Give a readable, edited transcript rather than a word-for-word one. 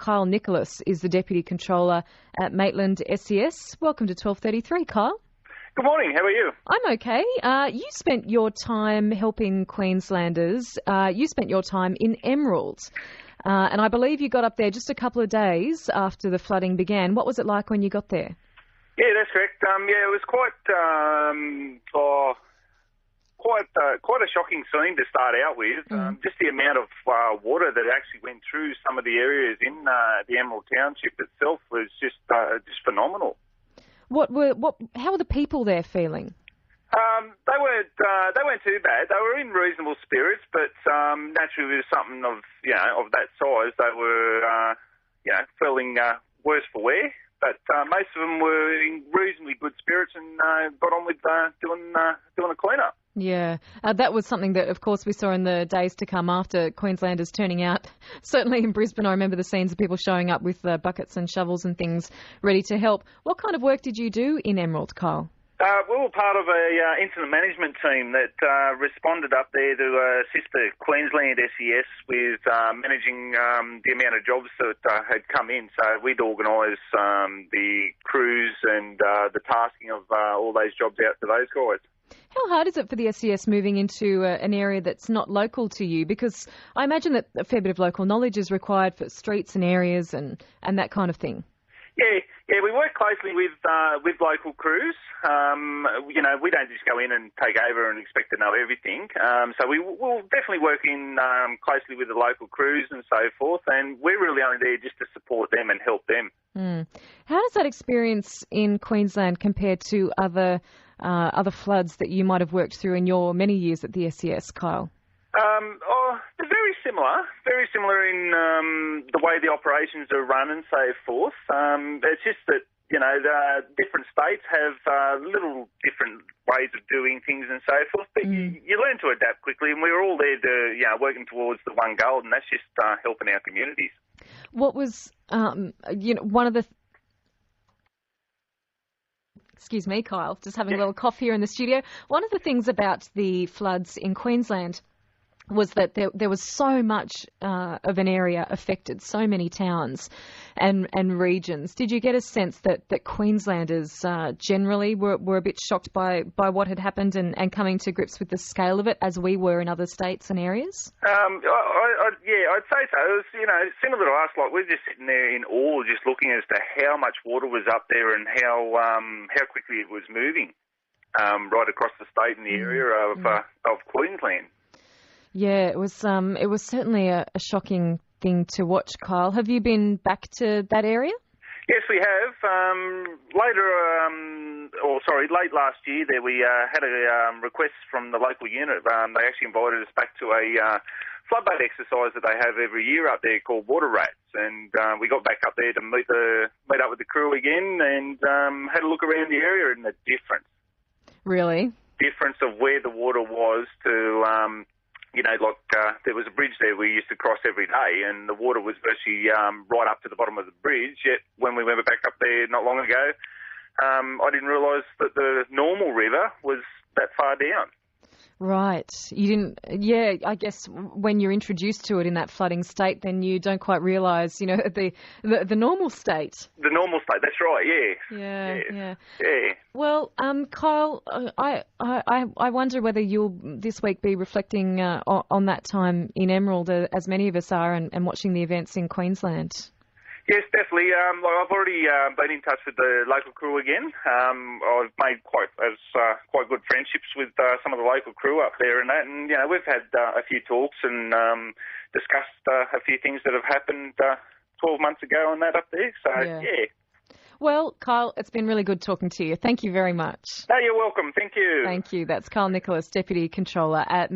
Kyle Nicholas is the Deputy Controller at Maitland SES. Welcome to 12:33, Kyle. Good morning, how are you? I'm okay. You spent your time helping Queenslanders. You spent your time in Emerald. And I believe you got up there just a couple of days after the flooding began. What was it like when you got there? Yeah, that's correct. It was quite a shocking scene to start out with. Just the amount of water that actually went through some of the areas in the Emerald Township itself was just phenomenal. How were the people there feeling? They weren't too bad. They were in reasonable spirits, but naturally with something of that size, they were feeling worse for wear. But most of them were in reasonably good spirits and got on with doing a clean-up. Yeah, that was something that, of course, we saw in the days to come after Queenslanders turning out. Certainly in Brisbane, I remember the scenes of people showing up with buckets and shovels and things ready to help. What kind of work did you do in Emerald, Kyle? We were part of an incident management team that responded up there to assist the Queensland SES with managing the amount of jobs that had come in. So we'd organise the crews and the tasking of all those jobs out to those guys. How hard is it for the SES moving into an area that's not local to you? Because I imagine that a fair bit of local knowledge is required for streets and areas and that kind of thing. Yeah, we work closely with local crews. We don't just go in and take over and expect to know everything. So we'll definitely work in closely with the local crews and so forth, and we're really only there just to support them and help them. How does that experience in Queensland compare to other floods that you might have worked through in your many years at the SES, Kyle? They're very similar in the way the operations are run and so forth. It's just that, the different states have little different ways of doing things and so forth, but you learn to adapt quickly, and we're all there to, working towards the one goal, and that's just helping our communities. What was, one of the... Excuse me, Kyle, just having a little cough here in the studio. One of the things about the floods in Queensland was that there was so much of an area affected, so many towns and regions. Did you get a sense that Queenslanders generally were a bit shocked by what had happened and coming to grips with the scale of it as we were in other states and areas? I'd say so. It was, similar to us, like we're just sitting there in awe just looking as to how much water was up there and how quickly it was moving right across the state and the area of Queensland. Yeah, it was certainly a shocking thing to watch, Kyle. Have you been back to that area? Yes, we have. Late last year, there we had a request from the local unit. They actually invited us back to a floodbait exercise that they have every year up there called Water Rats, and we got back up there to meet up with the crew again and had a look around the area and the difference. Really? Difference of where the water was to. There was a bridge there we used to cross every day, and the water was virtually right up to the bottom of the bridge. Yet when we went back up there not long ago, I didn't realise that the normal river was that far down. Right. You didn't... Yeah, I guess when you're introduced to it in that flooding state, then you don't quite realise, the normal state. The normal state, that's right, yeah. Yeah. Well, Kyle, I wonder whether you'll this week be reflecting on that time in Emerald, as many of us are, and watching the events in Queensland. Yes, definitely. I've already been in touch with the local crew again. I've made quite good friendships with some of the local crew up there and that, and we've had a few talks and discussed a few things that have happened 12 months ago and that up there. So yeah. Well, Kyle, it's been really good talking to you. Thank you very much. No, you're welcome. Thank you. Thank you. That's Kyle Nicholas, Deputy Controller at